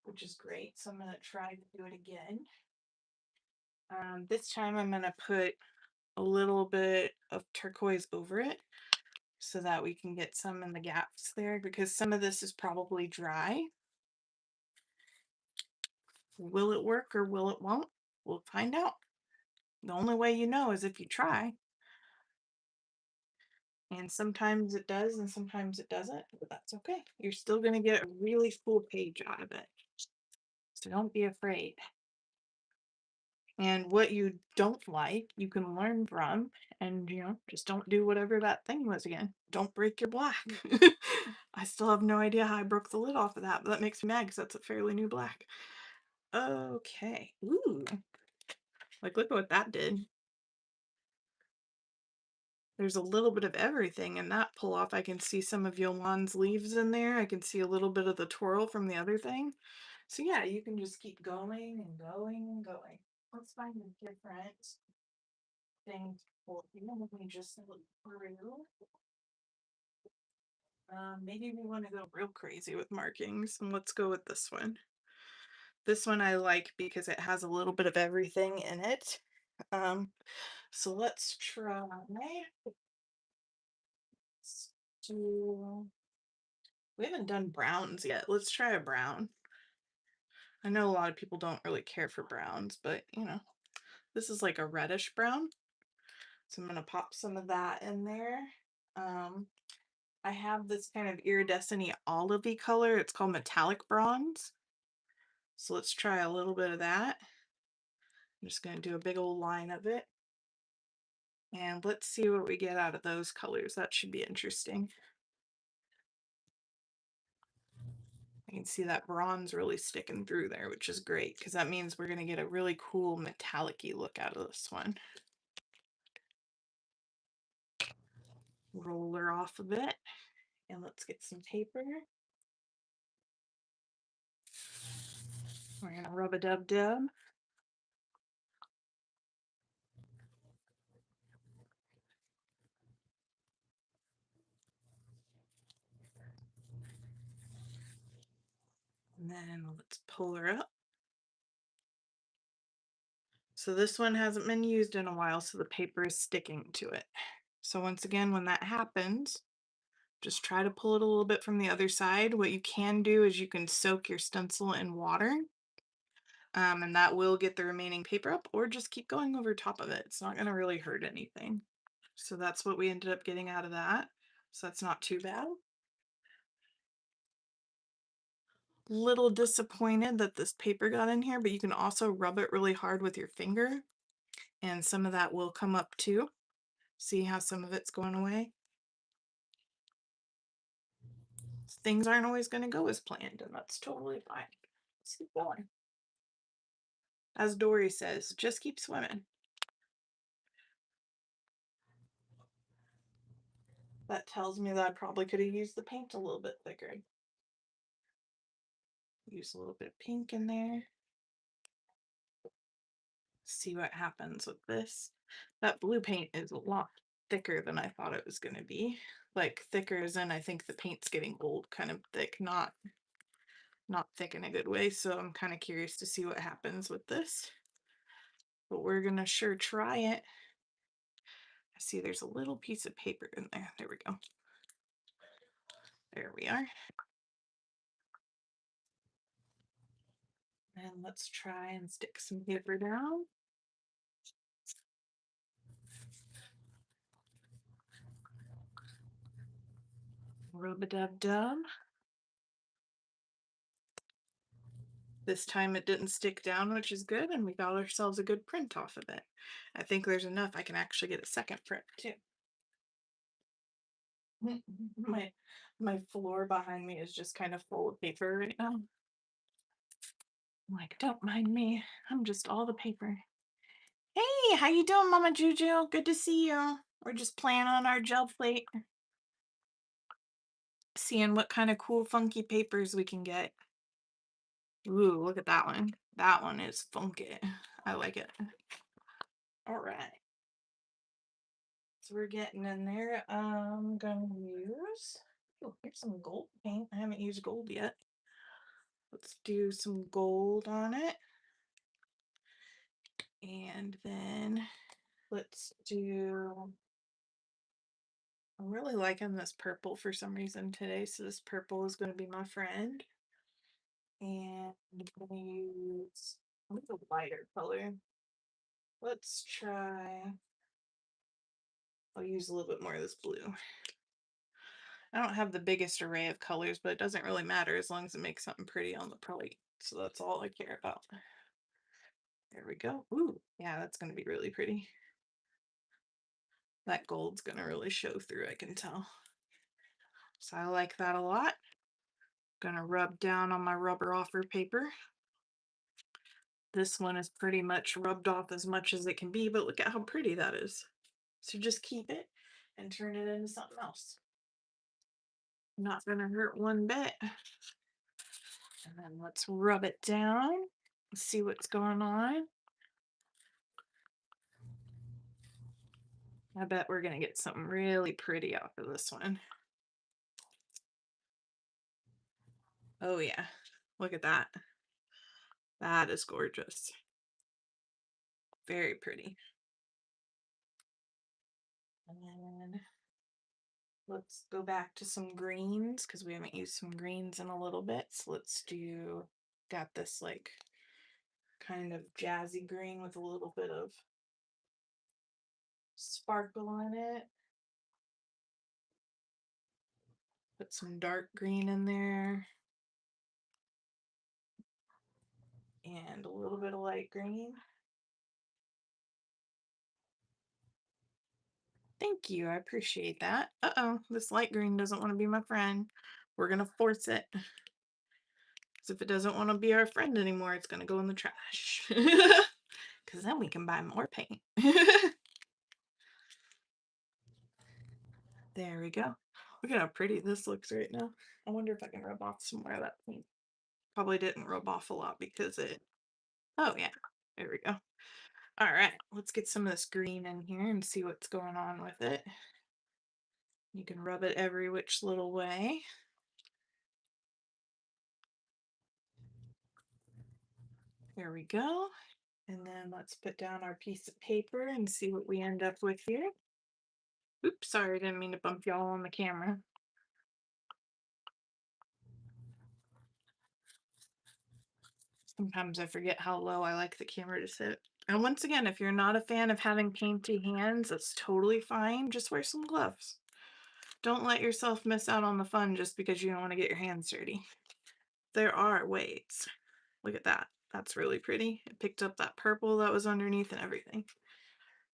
which is great. So I'm going to try to do it again. This time I'm going to put a little bit of turquoise over it so that we can get some in the gaps there because some of this is probably dry. Will it work or will it won't? We'll find out. The only way you know is if you try. And sometimes it does and sometimes it doesn't, but that's okay. You're still going to get a really full page out of it. So don't be afraid. And what you don't like, you can learn from and, just don't do whatever that thing was again. Don't break your black. I still have no idea how I broke the lid off of that, but that makes me mad because that's a fairly new black. Okay. Ooh. Like, look at what that did. There's a little bit of everything in that pull off. I can see some of Yolan's leaves in there. I can see a little bit of the twirl from the other thing. So yeah, you can just keep going and going and going. Let's find a different thing to pull. Let me just look through. Maybe we want to go real crazy with markings, and let's go with this one. This one I like because it has a little bit of everything in it. So let's try. Let's do We haven't done browns yet. Let's try a brown. I know a lot of people don't really care for browns, but you know, this is like a reddish brown. So I'm gonna pop some of that in there. Um, I have this kind of iridescent olivey color. It's called metallic bronze. So let's try a little bit of that. I'm just gonna do a big old line of it. And let's see what we get out of those colors. That should be interesting. I can see that bronze really sticking through there, which is great because that means we're going to get a really cool metallic-y look out of this one. Roll her off a bit, and let's get some paper. We're going to rub-a-dub-dub. And then let's pull her up. So this one hasn't been used in a while, so the paper is sticking to it. So once again, when that happens, just try to pull it a little bit from the other side. What you can do is you can soak your stencil in water, and that will get the remaining paper up, or just keep going over top of it. It's not going to really hurt anything. So that's what we ended up getting out of that. So that's not too bad. Little disappointed that this paper got in here, but you can also rub it really hard with your finger, and some of that will come up too. See how some of it's going away? Things aren't always going to go as planned, and that's totally fine. Let's keep going. As Dory says, just keep swimming. That tells me that I probably could have used the paint a little bit thicker. Use a little bit of pink in there. See what happens with this. That blue paint is a lot thicker than I thought it was going to be. Like thicker as in I think the paint's getting old kind of thick, not thick in a good way. So I'm kind of curious to see what happens with this. But we're going to sure try it. I see there's a little piece of paper in there. There we go. There we are. And let's try and stick some paper down. Rub-a-dub-dub. This time it didn't stick down, which is good, and we got ourselves a good print off of it. I think there's enough. I can actually get a second print too. My floor behind me is just kind of full of paper right now. I'm like, don't mind me. I'm just all the paper. Hey, how you doing, Mama Juju? Good to see you. We're just playing on our gel plate. Seeing what kind of cool funky papers we can get. Ooh, look at that one. That one is funky. I like it. All right. So we're getting in there. I'm gonna use, oh, here's some gold paint. I haven't used gold yet. Let's do some gold on it. And then let's do, I'm really liking this purple for some reason today. So this purple is going to be my friend. And I'm going to use a lighter color. Let's try, I'll use a little bit more of this blue. I don't have the biggest array of colors, but it doesn't really matter as long as it makes something pretty on the plate. So that's all I care about. There we go. Ooh, yeah, that's going to be really pretty. That gold's going to really show through, I can tell. So I like that a lot. Gonna rub down on my rubber offer paper. This one is pretty much rubbed off as much as it can be, but look at how pretty that is. So just keep it and turn it into something else. Not gonna hurt one bit. And then let's rub it down, see what's going on. I bet we're gonna get something really pretty off of this one. Oh yeah, look at that. That is gorgeous. Very pretty. And then Let's go back to some greens because we haven't used some greens in a little bit. So let's do, got this like kind of jazzy green with a little bit of sparkle in it. Put some dark green in there. And a little bit of light green. Thank you, I appreciate that. Uh-oh, this light green doesn't want to be my friend. We're gonna force it. Because if it doesn't want to be our friend anymore, it's gonna go in the trash. Because then we can buy more paint. There we go. Look at how pretty this looks right now. I wonder if I can rub off some more of that paint. Probably didn't rub off a lot because it, oh yeah, there we go. All right, let's get some of this green in here and see what's going on with it. You can rub it every which little way. There we go. And then let's put down our piece of paper and see what we end up with here. Oops, sorry, didn't mean to bump y'all on the camera. Sometimes I forget how low I like the camera to sit. And once again, if you're not a fan of having painty hands, that's totally fine. Just wear some gloves. Don't let yourself miss out on the fun just because you don't want to get your hands dirty. There are ways. Look at that. That's really pretty. It picked up that purple that was underneath and everything.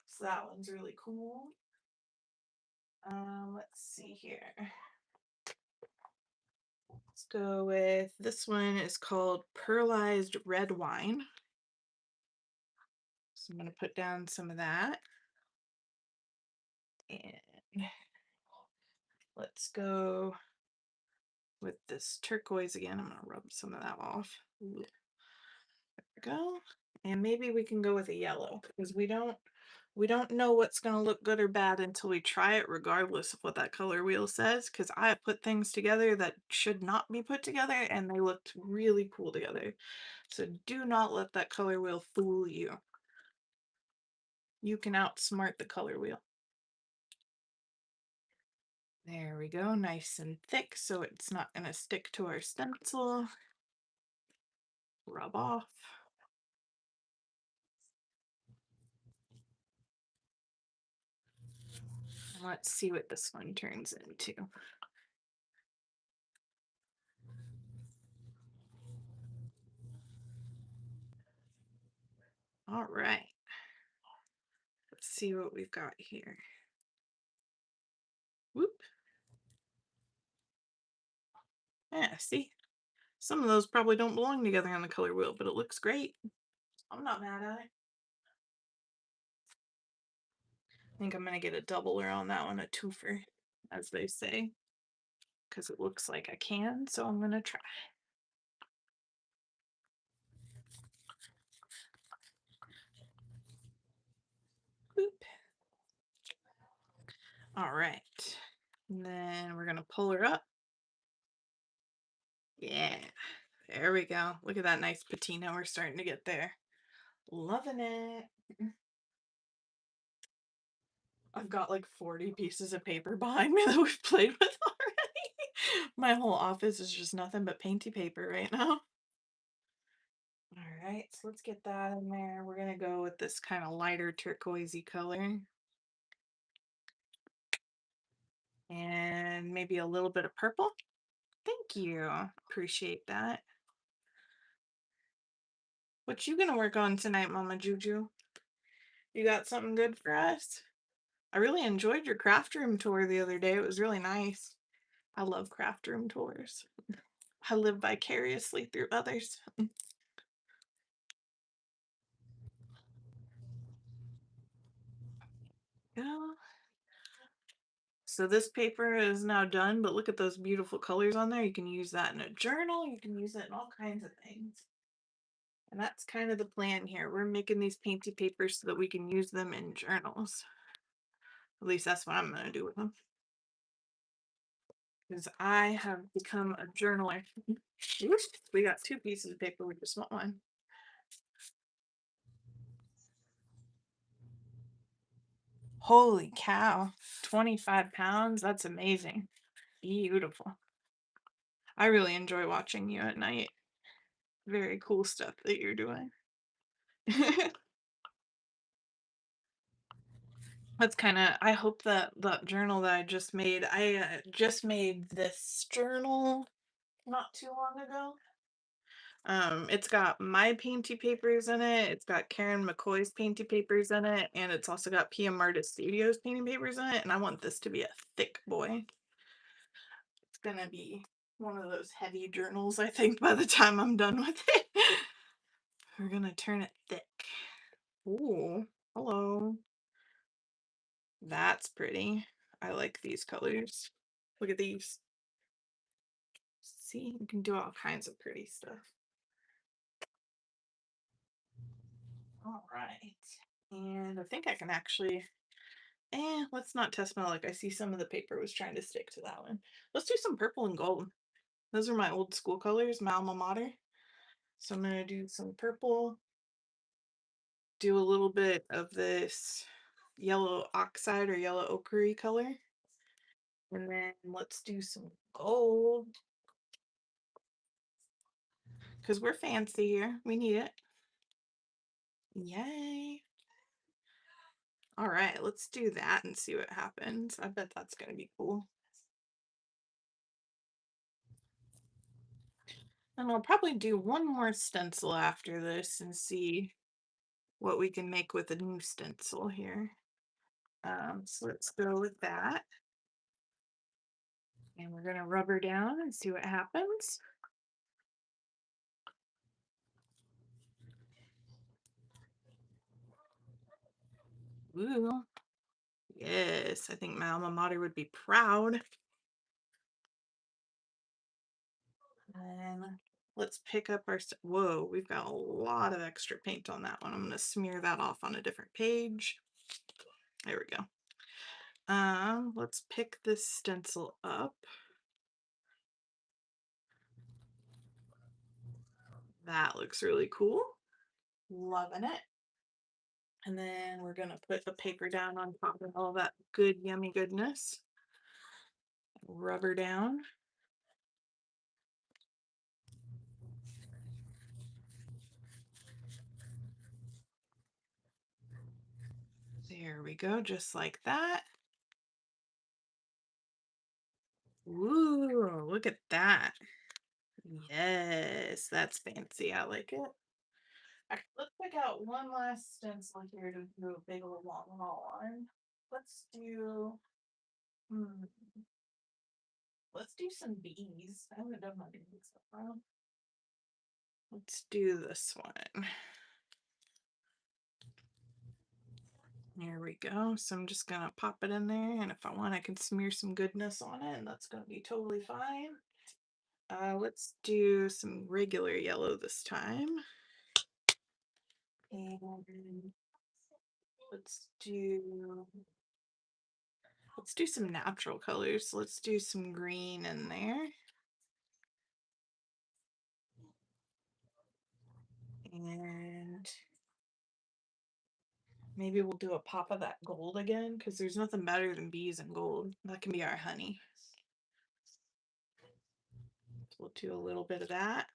So that one's really cool. Let's see here. Let's go with this one is called Pearlized Red Wine. So I'm going to put down some of that. And let's go with this turquoise again. I'm going to rub some of that off. There we go. And maybe we can go with a yellow because we don't know what's going to look good or bad until we try it, regardless of what that color wheel says, because I have put things together that should not be put together and they looked really cool together. So do not let that color wheel fool you. You can outsmart the color wheel. There we go, nice and thick so it's not going to stick to our stencil. Rub off. Let's see what this one turns into. All right. Let's see what we've got here. Whoop. Yeah, see? Some of those probably don't belong together on the color wheel, but it looks great. I'm not mad at it. I think I'm going to get a doubler on that one, a twofer, as they say, because it looks like I can, so I'm going to try. Boop. All right. And then we're going to pull her up. Yeah, there we go. Look at that nice patina we're starting to get there. Loving it. I've got like 40 pieces of paper behind me that we've played with already. My whole office is just nothing but painty paper right now. All right, so let's get that in there. We're gonna go with this kind of lighter turquoisey color. And maybe a little bit of purple. Thank you. Appreciate that. What you gonna work on tonight, Mama Juju? You got something good for us? I really enjoyed your craft room tour the other day. It was really nice. I love craft room tours. I live vicariously through others. Yeah. So this paper is now done, but look at those beautiful colors on there. You can use that in a journal. You can use it in all kinds of things. And that's kind of the plan here. We're making these painty papers so that we can use them in journals. At least that's what I'm going to do with them. Because I have become a journaler. Oops, we got two pieces of paper. We just want one. Holy cow. 25 pounds? That's amazing. Beautiful. I really enjoy watching you at night. Very cool stuff that you're doing. That's kinda I hope that that journal that I just made just made this journal not too long ago. It's got my painty papers in it, it's got Karen McCoy's painty papers in it, and it's also got PM Artist Studios painting papers in it, and I want this to be a thick boy. It's gonna be one of those heavy journals, I think, by the time I'm done with it. We're gonna turn it thick. Ooh, hello. That's pretty. I like these colors. Look at these. See, you can do all kinds of pretty stuff. All right. And I think I can actually, let's not test my luck. I see some of the paper was trying to stick to that one. Let's do some purple and gold. Those are my old school colors, my alma mater. So I'm gonna do some purple, do a little bit of this yellow oxide or yellow ochre color. And then let's do some gold. Because we're fancy here. We need it. Yay. All right, let's do that and see what happens. I bet that's going to be cool. And I'll probably do one more stencil after this and see what we can make with a new stencil here. So let's go with that. And we're going to rubber down and see what happens. Ooh. Yes, I think my alma mater would be proud. And let's pick up our, whoa, we've got a lot of extra paint on that one. I'm going to smear that off on a different page. There we go. Let's pick this stencil up. That looks really cool. Loving it. And then we're gonna put the paper down on top of all that good, yummy goodness. Rubber down. There we go, just like that. Ooh, look at that. Yes, that's fancy. I like it. Let's pick out one last stencil here to do a big old long haul on. Let's do, hmm, let's do some bees. I haven't done my bees before. Let's do this one. There we go. So I'm just gonna pop it in there, and if I want, I can smear some goodness on it, and that's gonna be totally fine. Let's do some regular yellow this time. And let's do some natural colors. Let's do some green in there. And maybe we'll do a pop of that gold again, because there's nothing better than bees and gold. That can be our honey. So we'll do a little bit of that.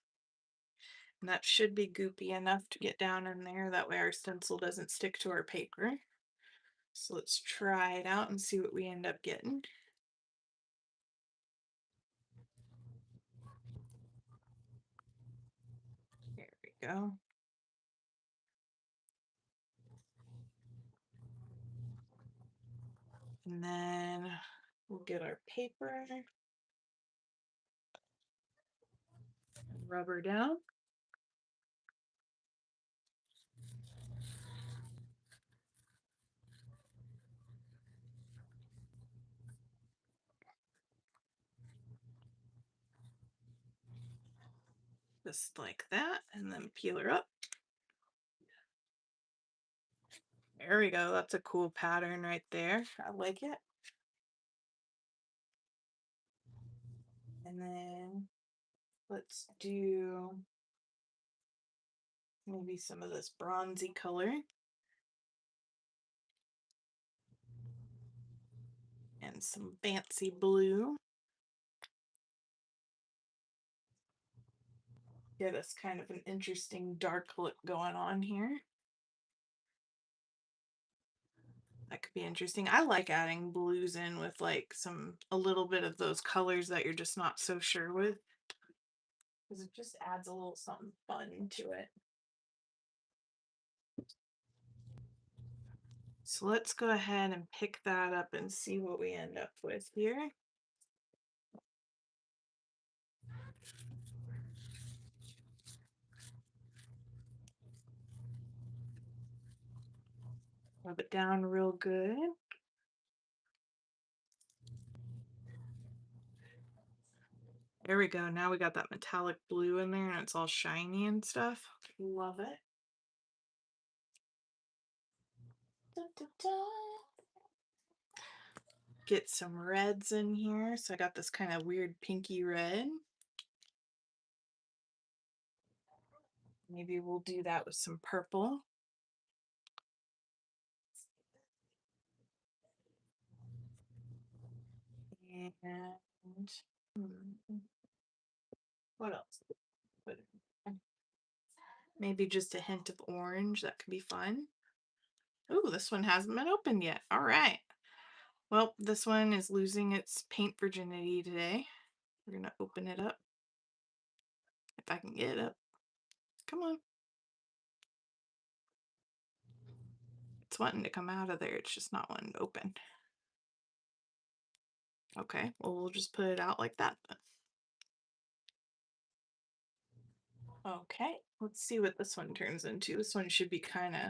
And that should be goopy enough to get down in there. That way our stencil doesn't stick to our paper. So let's try it out and see what we end up getting. There we go. And then we'll get our paper, rubber down. Just like that, and then peel her up. There we go. That's a cool pattern right there. I like it. And then let's do maybe some of this bronzy color. And some fancy blue. Get us kind of an interesting dark look going on here. That could be interesting. I like adding blues in with like a little bit of those colors that you're just not so sure with. Because it just adds a little something fun to it. So let's go ahead and pick that up and see what we end up with here. Rub it down real good. There we go. Now we got that metallic blue in there and it's all shiny and stuff. Love it. Da, da, da. Get some reds in here. So I got this kind of weird pinky red. Maybe we'll do that with some purple. And what else? Maybe just a hint of orange. That could be fun. Ooh, this one hasn't been opened yet. All right. Well, this one is losing its paint virginity today. We're going to open it up. If I can get it up. Come on. It's wanting to come out of there. It's just not wanting to open. Okay, well, we'll just put it out like that then. Okay, let's see what this one turns into. This one should be kind of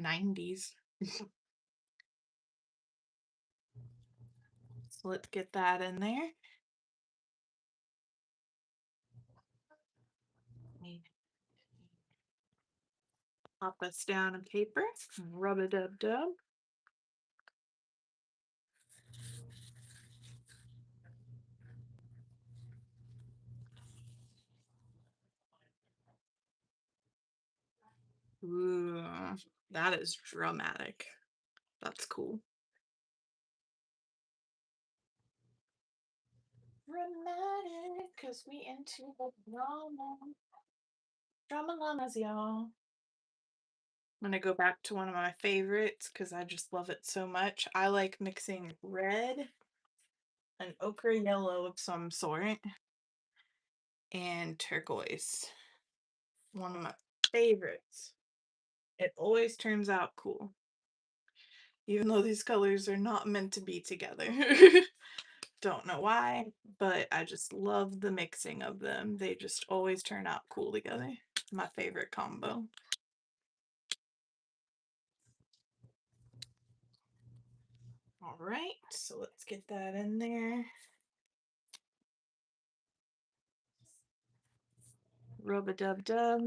90s. So let's get that in there. Pop this down on paper. Rub-a-dub-dub. Ooh, that is dramatic. That's cool. Dramatic, cause we into the drama. Drama llamas, y'all. I'm gonna go back to one of my favorites because I just love it so much. I like mixing red, an ochre yellow of some sort, and turquoise. One of my favorites. It always turns out cool. Even though these colors are not meant to be together. Don't know why, but I just love the mixing of them. They just always turn out cool together. My favorite combo. All right, so let's get that in there. Rub-a-dub-dub.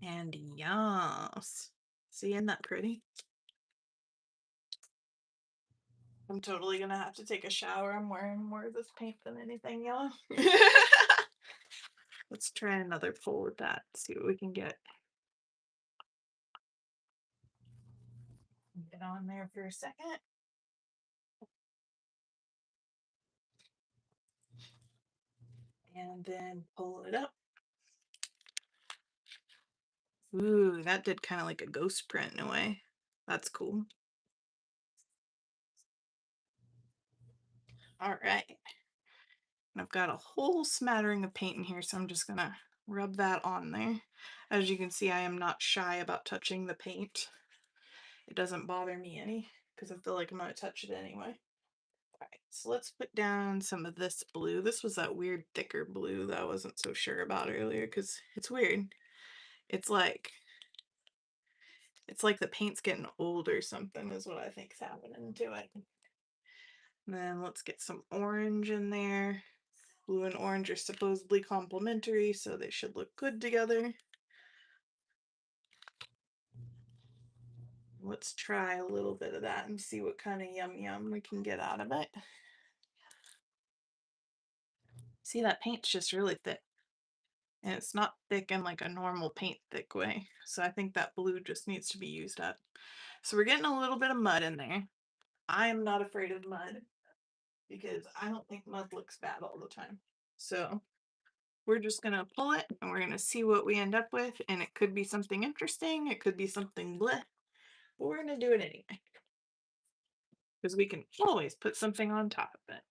And yes. See, isn't that pretty? I'm totally gonna have to take a shower. I'm wearing more of this paint than anything, y'all. Let's try another pull with that. See what we can get. Get on there for a second. And then pull it up. Ooh, that did kind of like a ghost print in a way. That's cool. All right. And I've got a whole smattering of paint in here, so I'm just gonna rub that on there. As you can see, I am not shy about touching the paint. It doesn't bother me any because I feel like I'm gonna touch it anyway. All right, so let's put down some of this blue. This was that weird thicker blue that I wasn't so sure about earlier because it's weird. It's like the paint's getting old or something is what I think's happening to it. And then let's get some orange in there. Blue and orange are supposedly complementary, so they should look good together. Let's try a little bit of that and see what kind of yum yum we can get out of it. See, that paint's just really thick. and it's not thick in like a normal paint thick way. So I think that blue just needs to be used up. So we're getting a little bit of mud in there. I am not afraid of mud because I don't think mud looks bad all the time. So we're just gonna pull it and we're gonna see what we end up with. And it could be something interesting, it could be something bleh, but we're gonna do it anyway. Because we can always put something on top of it.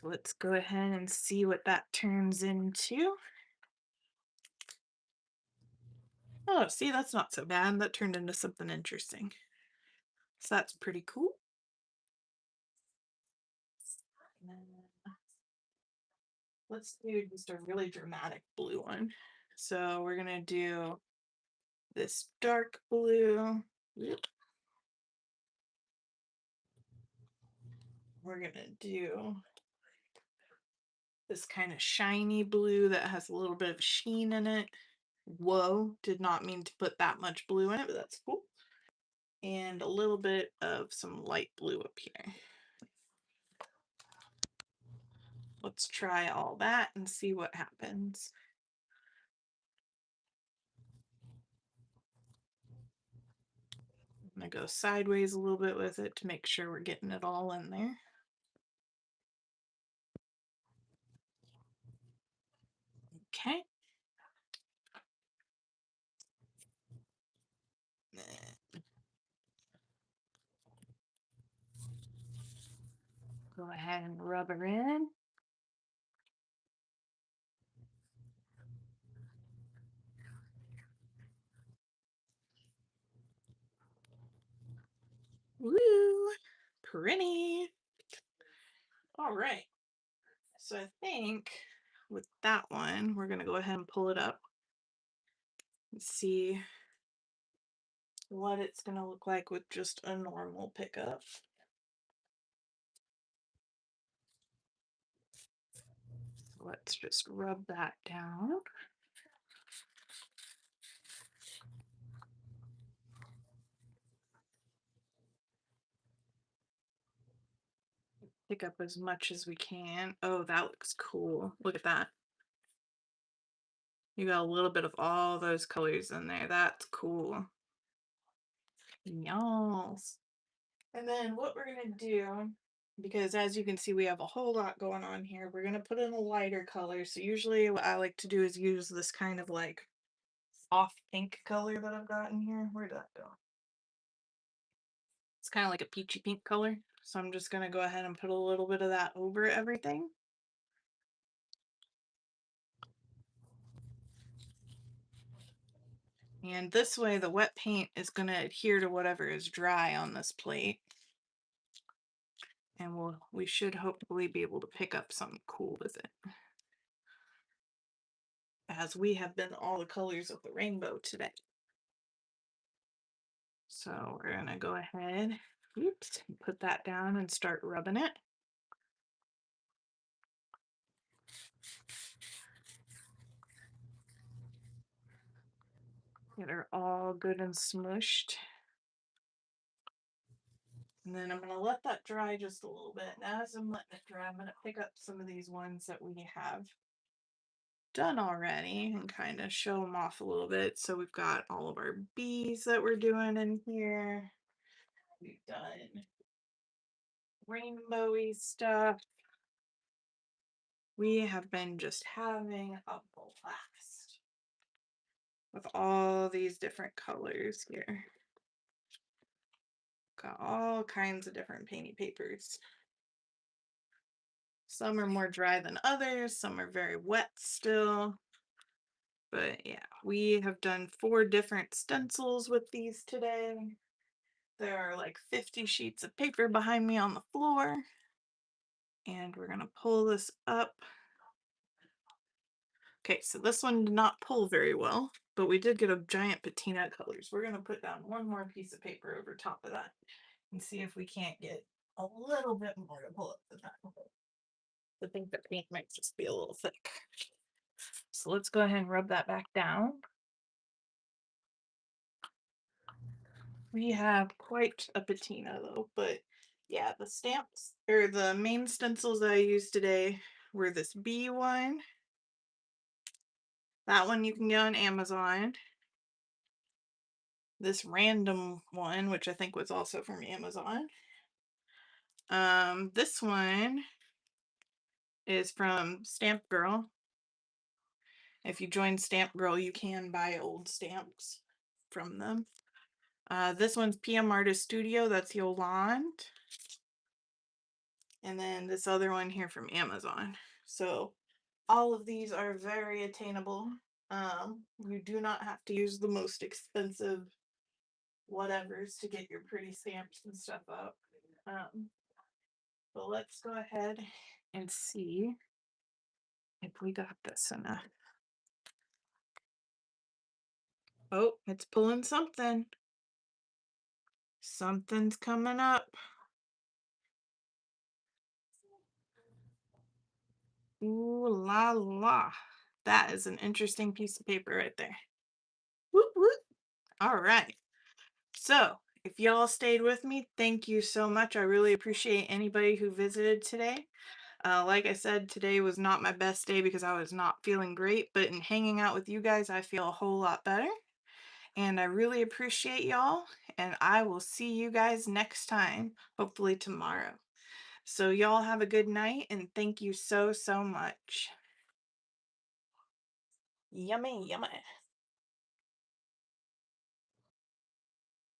Let's go ahead and see what that turns into. Oh, see, that's not so bad. That turned into something interesting. So that's pretty cool. And then let's do just a really dramatic blue one. So we're gonna do this dark blue. Yep. We're gonna do this kind of shiny blue that has a little bit of sheen in it. Whoa, did not mean to put that much blue in it, but that's cool. And a little bit of some light blue up here. Let's try all that and see what happens. I'm gonna go sideways a little bit with it to make sure we're getting it all in there. Okay. Go ahead and rub her in. Woo! Pretty. All right. So I think with that one, we're gonna go ahead and pull it up and see what it's gonna look like with just a normal pickup. Let's just rub that down. Pick up as much as we can. Oh, that looks cool. Look at that. You got a little bit of all those colors in there. That's cool. Yes. And then what we're gonna do, because as you can see, we have a whole lot going on here. We're gonna put in a lighter color. So usually what I like to do is use this kind of like off pink color that I've got in here. Where did that go? It's kind of like a peachy pink color. So I'm just gonna go ahead and put a little bit of that over everything. And this way the wet paint is gonna adhere to whatever is dry on this plate. And we should hopefully be able to pick up something cool with it. As we have been all the colors of the rainbow today. So we're gonna go ahead, oops, put that down and start rubbing it. Get her all good and smushed. And then I'm gonna let that dry just a little bit. And as I'm letting it dry, I'm gonna pick up some of these ones that we have done already and kind of show them off a little bit. So we've got all of our bees that we're doing in here. We've done rainbowy stuff. We have been just having a blast with all these different colors here. Got all kinds of different painty papers. Some are more dry than others, some are very wet still. But yeah, we have done 4 different stencils with these today. There are like 50 sheets of paper behind me on the floor. And we're gonna pull this up. Okay, so this one did not pull very well, but we did get a giant patina of colors. We're gonna put down one more piece of paper over top of that and see if we can't get a little bit more to pull up the top. I think the paint might just be a little thick. So let's go ahead and rub that back down. We have quite a patina though, but Yeah, the stamps or the main stencils that I used today were this bee one. That one you can get on Amazon. This random one, which I think was also from Amazon. This one is from Stamp Girl. If you join Stamp Girl, you can buy old stamps from them. This one's PM Artist Studio, that's Yolande. And then this other one here from Amazon. So all of these are very attainable. You do not have to use the most expensive whatevers to get your pretty stamps and stuff up. But let's go ahead and see if we got this enough. Oh, it's pulling something. Something's coming up. Ooh la la. That is an interesting piece of paper right there. Whoop whoop. All right. So, if y'all stayed with me, thank you so much. I really appreciate anybody who visited today. Like I said, today was not my best day because I was not feeling great, but in hanging out with you guys, I feel a whole lot better. And I really appreciate y'all, and I will see you guys next time, hopefully tomorrow. So, y'all have a good night, and thank you so, so much. Yummy, yummy.